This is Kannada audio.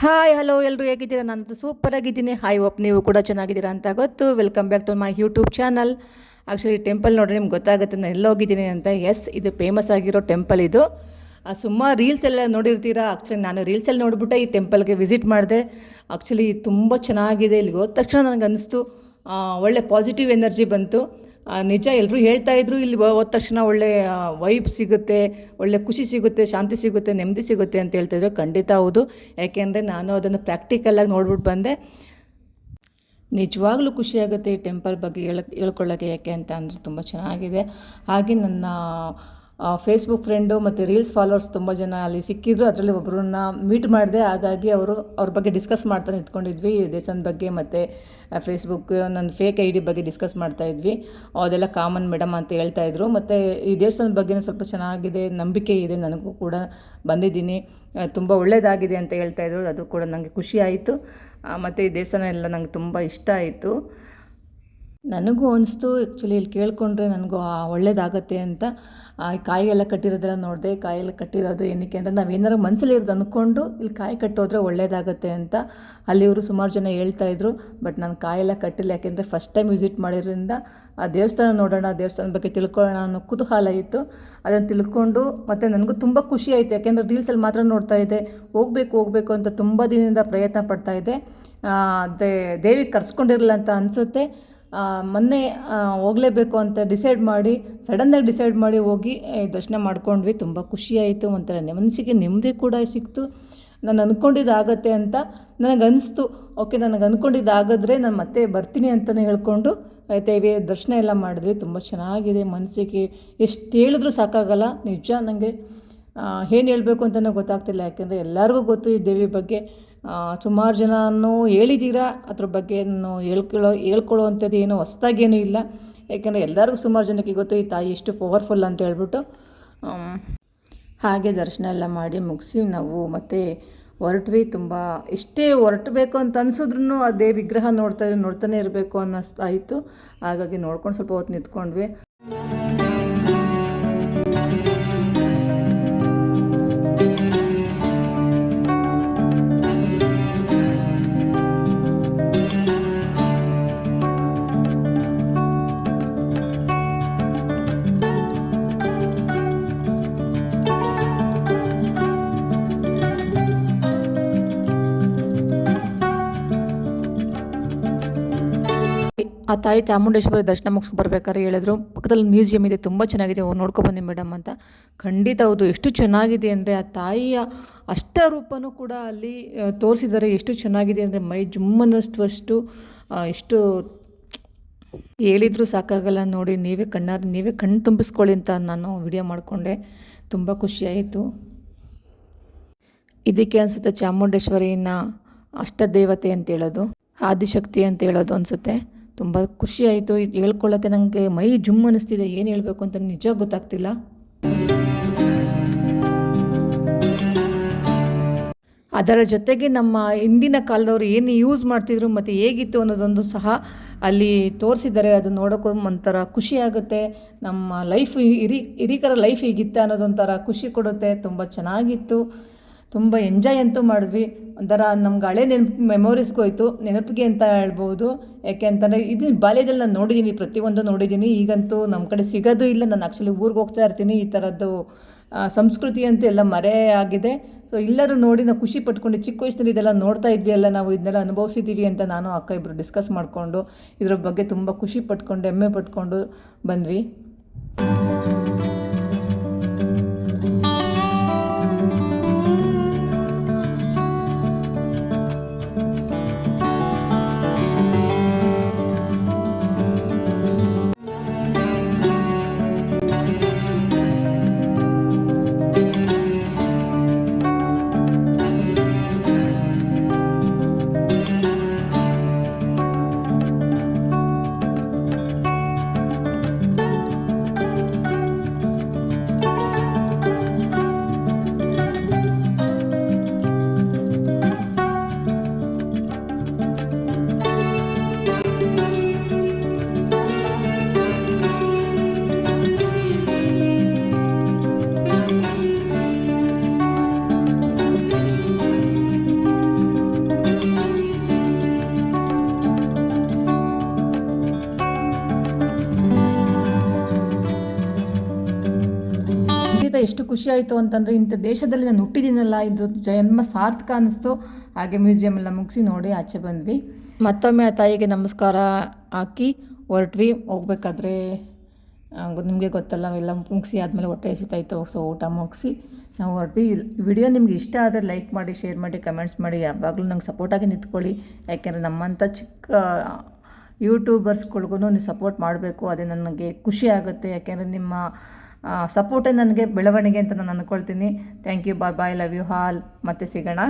ಹಾಯ್ ಹಲೋ ಎಲ್ಲರೂ ಹೇಗಿದ್ದೀರಾ? ನಾನು ಸೂಪರ್ ಆಗಿದ್ದೀನಿ. ಹಾಯ್ ಹೋಪ್ ನೀವು ಕೂಡ ಚೆನ್ನಾಗಿದ್ದೀರಾ ಅಂತ ಗೊತ್ತು. Welcome back to my YouTube channel. Actually temple ನೋಡ್ರಿ ನಿಮ್ಗೆ ಗೊತ್ತಾಗುತ್ತೆ ನಾನು ಎಲ್ಲೋಗಿದ್ದೀನಿ ಅಂತ. ಎಸ್, ಇದು ಫೇಮಸ್ ಆಗಿರೋ ಟೆಂಪಲ್ ಇದು. ಸುಮಾರು ರೀಲ್ಸ್ ಎಲ್ಲ ನೋಡಿರ್ತೀರಾ. ಆ್ಯಕ್ಚುಲಿ ನಾನು ರೀಲ್ಸಲ್ಲಿ ನೋಡಿಬಿಟ್ಟೆ ಈ ಟೆಂಪಲ್ಗೆ ವಿಸಿಟ್ ಮಾಡಿದೆ. ಆ್ಯಕ್ಚುಲಿ ತುಂಬ ಚೆನ್ನಾಗಿದೆ. ಇಲ್ಲಿಗೆ ಹೋದ ತಕ್ಷಣ ನನಗೆ ಅನಿಸ್ತು ಒಳ್ಳೆ ಪಾಸಿಟಿವ್ ಎನರ್ಜಿ ಬಂತು. ನಿಜ ಎಲ್ಲರೂ ಹೇಳ್ತಾಯಿದ್ರು ಇಲ್ಲಿ ಹೋದ ತಕ್ಷಣ ಒಳ್ಳೆ ವೈಬ್ ಸಿಗುತ್ತೆ, ಒಳ್ಳೆ ಖುಷಿ ಸಿಗುತ್ತೆ, ಶಾಂತಿ ಸಿಗುತ್ತೆ, ನೆಮ್ಮದಿ ಸಿಗುತ್ತೆ ಅಂತ ಹೇಳ್ತಾಯಿದ್ರು. ಖಂಡಿತ ಹೌದು. ಯಾಕೆಂದರೆ ನಾನು ಅದನ್ನು ಪ್ರಾಕ್ಟಿಕಲಾಗಿ ನೋಡ್ಬಿಟ್ಟು ಬಂದೆ. ನಿಜವಾಗ್ಲೂ ಖುಷಿಯಾಗುತ್ತೆ ಈ ಟೆಂಪಲ್ ಬಗ್ಗೆ ಹೇಳ್ಕೊಳ್ಳೋಕ್ಕೆ. ಯಾಕೆ ಅಂತ ಅಂದರೆ ತುಂಬ ಚೆನ್ನಾಗಿದೆ. ಹಾಗೆ ನನ್ನ ಫೇಸ್ಬುಕ್ ಫ್ರೆಂಡು ಮತ್ತು ರೀಲ್ಸ್ ಫಾಲೋವರ್ಸ್ ತುಂಬ ಜನ ಅಲ್ಲಿ ಸಿಕ್ಕಿದ್ರು. ಅದರಲ್ಲಿ ಒಬ್ಬರನ್ನ ಮೀಟ್ ಮಾಡಿದೆ. ಹಾಗಾಗಿ ಅವ್ರ ಬಗ್ಗೆ ಡಿಸ್ಕಸ್ ಮಾಡ್ತಾ ನಿಂತ್ಕೊಂಡಿದ್ವಿ. ದೇವಸ್ಥಾನದ ಬಗ್ಗೆ ಮತ್ತು ಫೇಸ್ಬುಕ್ ನನ್ನ ಫೇಕ್ ಐ ಡಿ ಬಗ್ಗೆ ಡಿಸ್ಕಸ್ ಮಾಡ್ತಾಯಿದ್ವಿ. ಅದೆಲ್ಲ ಕಾಮನ್ ಮೇಡಮ್ ಅಂತ ಹೇಳ್ತಾಯಿದ್ರು. ಮತ್ತು ಈ ದೇವಸ್ಥಾನದ ಬಗ್ಗೆ ಸ್ವಲ್ಪ ಚೆನ್ನಾಗಿದೆ, ನಂಬಿಕೆ ಇದೆ, ನನಗೂ ಕೂಡ ಬಂದಿದ್ದೀನಿ, ತುಂಬ ಒಳ್ಳೆಯದಾಗಿದೆ ಅಂತ ಹೇಳ್ತಾಯಿದ್ರು. ಅದು ಕೂಡ ನನಗೆ ಖುಷಿ ಆಯಿತು. ಮತ್ತು ಈ ದೇವಸ್ಥಾನ ಎಲ್ಲ ನಂಗೆ ತುಂಬ ಇಷ್ಟ ಆಯಿತು. ನನಗೂ ಅನಿಸ್ತು ಆ್ಯಕ್ಚುಲಿ ಇಲ್ಲಿ ಕೇಳಿಕೊಂಡ್ರೆ ನನಗೂ ಒಳ್ಳೇದಾಗತ್ತೆ ಅಂತ. ಕಾಯಿ ಎಲ್ಲ ಕಟ್ಟಿರೋದೆಲ್ಲ ನೋಡಿದೆ. ಕಾಯೆಲ್ಲ ಕಟ್ಟಿರೋದು ಏನಕ್ಕೆ ಅಂದರೆ ನಾವು ಏನಾರು ಮನಸ್ಸಲ್ಲಿ ಇರೋದು ಅಂದ್ಕೊಂಡು ಇಲ್ಲಿ ಕಾಯಿ ಕಟ್ಟೋದ್ರೆ ಒಳ್ಳೇದಾಗತ್ತೆ ಅಂತ ಅಲ್ಲಿ ಇವರು ಸುಮಾರು ಜನ ಹೇಳ್ತಾಯಿದ್ರು. ಬಟ್ ನಾನು ಕಾಯೆಲ್ಲ ಕಟ್ಟಿಲ್ಲ. ಯಾಕೆಂದರೆ ಫಸ್ಟ್ ಟೈಮ್ ವಿಸಿಟ್ ಮಾಡಿರೋದ್ರಿಂದ ಆ ದೇವಸ್ಥಾನ ನೋಡೋಣ, ದೇವಸ್ಥಾನದ ಬಗ್ಗೆ ತಿಳ್ಕೊಳ್ಳೋಣ ಅನ್ನೋ ಕುತೂಹಲ ಇತ್ತು. ಅದನ್ನು ತಿಳ್ಕೊಂಡು ಮತ್ತು ನನಗೂ ತುಂಬ ಖುಷಿ ಆಯಿತು. ಯಾಕೆಂದರೆ ರೀಲ್ಸಲ್ಲಿ ಮಾತ್ರ ನೋಡ್ತಾ ಇದ್ದೆ. ಹೋಗಬೇಕು ಅಂತ ತುಂಬ ದಿನದಿಂದ ಪ್ರಯತ್ನ ಪಡ್ತಾಯಿದ್ದೆ. ದೇವಿಗೆ ಕರ್ಸ್ಕೊಂಡಿರಲಿಲ್ಲ ಅಂತ ಅನಿಸುತ್ತೆ. ಮೊನ್ನೆ ಹೋಗಲೇಬೇಕು ಅಂತ ಸಡನ್ನಾಗಿ ಡಿಸೈಡ್ ಮಾಡಿ ಹೋಗಿ ದರ್ಶನ ಮಾಡ್ಕೊಂಡ್ವಿ. ತುಂಬ ಖುಷಿಯಾಯಿತು. ಒಂಥರ ಮನಸ್ಸಿಗೆ ನೆಮ್ಮದಿ ಕೂಡ ಸಿಕ್ತು. ನಾನು ಅಂದ್ಕೊಂಡಿದ್ದಾಗತ್ತೆ ಅಂತ ನನಗನ್ನಿಸ್ತು. ಓಕೆ, ನನಗೆ ಅಂದ್ಕೊಂಡಿದ್ದಾಗಿದ್ರೆ ನಾನು ಮತ್ತೆ ಬರ್ತೀನಿ ಅಂತಲೇ ಹೇಳ್ಕೊಂಡು ದೇವಿಯ ದರ್ಶನ ಎಲ್ಲ ಮಾಡಿದ್ವಿ. ತುಂಬ ಚೆನ್ನಾಗಿದೆ. ಮನಸ್ಸಿಗೆ ಎಷ್ಟು ಹೇಳಿದ್ರೂ ಸಾಕಾಗಲ್ಲ. ನಿಜ ನನಗೆ ಏನು ಹೇಳಬೇಕು ಅಂತಲೂ ಗೊತ್ತಾಗ್ತಿಲ್ಲ. ಯಾಕೆಂದರೆ ಎಲ್ಲರಿಗೂ ಗೊತ್ತು ಈ ದೇವಿ ಬಗ್ಗೆ. ಸುಮಾರು ಜನನೂ ಹೇಳಿದ್ದೀರಾ. ಅದ್ರ ಬಗ್ಗೆ ನಾನು ಹೇಳ್ಕೊಳ್ಳೋ ಏನೋ ಹೊಸ್ದಾಗೇನೂ ಇಲ್ಲ. ಯಾಕೆಂದರೆ ಎಲ್ಲರಿಗೂ ಸುಮಾರು ಜನಕ್ಕೆ ಗೊತ್ತು ಈ ತಾಯಿ ಎಷ್ಟು ಪವರ್ಫುಲ್ ಅಂತ ಹೇಳ್ಬಿಟ್ಟು. ಹಾಗೆ ದರ್ಶನ ಎಲ್ಲ ಮಾಡಿ ಮುಗಿಸಿ ನಾವು ಮತ್ತೆ ಹೊರಟ್ವಿ. ತುಂಬ ಎಷ್ಟೇ ಹೊರಟಬೇಕು ಅಂತ ಅನಿಸಿದ್ರೂ ಅದೇ ವಿಗ್ರಹ ನೋಡ್ತಾನೆ ಇರಬೇಕು ಅನ್ನಿಸ್ತಾ ಇತ್ತು. ಹಾಗಾಗಿ ನೋಡ್ಕೊಂಡು ಸ್ವಲ್ಪ ಹೊತ್ತು ನಿಂತ್ಕೊಂಡ್ವಿ. ಆ ತಾಯಿ ಚಾಮುಂಡೇಶ್ವರಿ ದರ್ಶನ ಮುಗಿಸ್ಕೊಂಡು ಬರ್ಬೇಕಾದ್ರೆ ಹೇಳಿದ್ರು, ಪಕ್ಕದಲ್ಲಿ ಮ್ಯೂಸಿಯಂ ಇದೆ, ತುಂಬ ಚೆನ್ನಾಗಿದೆ, ನೋಡ್ಕೊಬನ್ನಿ ಮೇಡಮ್ ಅಂತ. ಖಂಡಿತ ಹೌದು. ಎಷ್ಟು ಚೆನ್ನಾಗಿದೆ ಅಂದರೆ ಆ ತಾಯಿಯ ಅಷ್ಟರೂಪನೂ ಕೂಡ ಅಲ್ಲಿ ತೋರಿಸಿದ್ದಾರೆ. ಎಷ್ಟು ಚೆನ್ನಾಗಿದೆ ಅಂದರೆ ಮೈ ಜುಮ್ಮನಷ್ಟು ಎಷ್ಟು ಹೇಳಿದರೂ ಸಾಕಾಗಲ್ಲ. ನೋಡಿ, ನೀವೇ ಕಣ್ಣು ತುಂಬಿಸ್ಕೊಳ್ಳಿ ಅಂತ ನಾನು ವಿಡಿಯೋ ಮಾಡಿಕೊಂಡೆ. ತುಂಬ ಖುಷಿಯಾಯಿತು. ಇದಕ್ಕೆ ಅನಿಸುತ್ತೆ ಚಾಮುಂಡೇಶ್ವರಿನ ಅಷ್ಟದೇವತೆ ಅಂತ ಹೇಳೋದು, ಆದಿಶಕ್ತಿ ಅಂತ ಹೇಳೋದು ಅನಿಸುತ್ತೆ. ತುಂಬ ಖುಷಿಯಾಯಿತು. ಹೇಳ್ಕೊಳ್ಳೋಕ್ಕೆ ನನಗೆ ಮೈ ಜುಮ್ ಅನ್ನಿಸ್ತಿದೆ. ಏನು ಹೇಳಬೇಕು ಅಂತ ನಿಜ ಗೊತ್ತಾಗ್ತಿಲ್ಲ. ಅದರ ಜೊತೆಗೆ ನಮ್ಮ ಹಿಂದಿನ ಕಾಲದವರು ಏನು ಯೂಸ್ ಮಾಡ್ತಿದ್ರು ಮತ್ತು ಹೇಗಿತ್ತು ಅನ್ನೋದೊಂದು ಸಹ ಅಲ್ಲಿ ತೋರಿಸಿದ್ದಾರೆ. ಅದು ನೋಡೋಕ್ಕೂ ಒಂಥರ ಖುಷಿಯಾಗುತ್ತೆ. ನಮ್ಮ ಲೈಫ್ ಹಿರೀಕರ ಲೈಫ್ ಹೀಗಿತ್ತು ಅನ್ನೋದೊಂಥರ ಖುಷಿ ಕೊಡುತ್ತೆ. ತುಂಬ ಚೆನ್ನಾಗಿತ್ತು. ತುಂಬ ಎಂಜಾಯ್ ಅಂತೂ ಮಾಡಿದ್ವಿ. ಒಂಥರ ನಮ್ಗೆ ಹಳೆ ಮೆಮೊರೀಸ್ಗೋಯ್ತು, ನೆನಪಿಗೆ ಅಂತ ಹೇಳ್ಬೋದು. ಯಾಕೆ ಅಂತಂದರೆ ಇದು ಬಾಲ್ಯದಲ್ಲಿ ನಾನು ನೋಡಿದ್ದೀನಿ, ಪ್ರತಿಯೊಂದು ನೋಡಿದ್ದೀನಿ. ಈಗಂತೂ ನಮ್ಮ ಕಡೆ ಸಿಗೋದು ಇಲ್ಲ. ನಾನು ಆ್ಯಕ್ಚುಲಿ ಊರಿಗೆ ಹೋಗ್ತಾ ಇರ್ತೀನಿ. ಈ ಥರದ್ದು ಸಂಸ್ಕೃತಿ ಅಂತೂ ಎಲ್ಲ ಮರೆ ಆಗಿದೆ. ಸೊ ಎಲ್ಲರೂ ನೋಡಿ ನಾವು ಖುಷಿ ಪಟ್ಕೊಂಡು, ಚಿಕ್ಕ ವಯಸ್ಸಿನಲ್ಲಿ ಇದೆಲ್ಲ ನೋಡ್ತಾ ಇದ್ವಿ ಎಲ್ಲ, ನಾವು ಇದನ್ನೆಲ್ಲ ಅನುಭವಿಸಿದ್ದೀವಿ ಅಂತ ನಾನು ಅಕ್ಕ ಇಬ್ಬರು ಡಿಸ್ಕಸ್ ಮಾಡಿಕೊಂಡು ಇದ್ರ ಬಗ್ಗೆ ತುಂಬ ಖುಷಿ ಪಟ್ಕೊಂಡು, ಹೆಮ್ಮೆ ಪಟ್ಕೊಂಡು ಬಂದ್ವಿ. ಎಷ್ಟು ಖುಷಿ ಆಯಿತು ಅಂತಂದರೆ ಇಂಥ ದೇಶದಲ್ಲಿ ನಾನು ಹುಟ್ಟಿದ್ದೀನಲ್ಲ, ಇದು ಜನ್ಮ ಸಾರ್ಥಕ ಅನ್ನಿಸ್ತು. ಹಾಗೆ ಮ್ಯೂಸಿಯಂ ಎಲ್ಲ ಮುಗಿಸಿ ನೋಡಿ ಆಚೆ ಬಂದ್ವಿ. ಮತ್ತೊಮ್ಮೆ ಆ ತಾಯಿಗೆ ನಮಸ್ಕಾರ ಹಾಕಿ ಹೊರಟ್ವಿ. ಹೋಗ್ಬೇಕಾದ್ರೆ ನಿಮಗೆ ಗೊತ್ತಲ್ಲ, ಎಲ್ಲ ಮುಗಿಸಿ ಆದಮೇಲೆ ಹೊಟ್ಟೆ ಹಸಿತಾಯಿತ್ತು. ಸೊ ಊಟ ಮುಗಿಸಿ ನಾವು ಹೊರಟ್ವಿ. ವಿಡಿಯೋ ನಿಮ್ಗೆ ಇಷ್ಟ ಆದರೆ ಲೈಕ್ ಮಾಡಿ, ಶೇರ್ ಮಾಡಿ, ಕಮೆಂಟ್ಸ್ ಮಾಡಿ. ಯಾವಾಗಲೂ ನಂಗೆ ಸಪೋರ್ಟಾಗಿ ನಿಂತ್ಕೊಳ್ಳಿ. ಯಾಕೆಂದರೆ ನಮ್ಮಂಥ ಚಿಕ್ಕ ಯೂಟ್ಯೂಬರ್ಸ್ಗಳಿಗೂ ನೀವು ಸಪೋರ್ಟ್ ಮಾಡಬೇಕು. ಅದೇ ನನಗೆ ಖುಷಿ ಆಗುತ್ತೆ. ಯಾಕೆಂದರೆ ನಿಮ್ಮ ಸಪೋರ್ಟೇ ನನಗೆ ಬೆಳವಣಿಗೆ ಅಂತ ನಾನು ಅಂದ್ಕೊಳ್ತೀನಿ. Thank you. Bye bye. Love you all. ಮತ್ತೆ ಸಿಗೋಣ.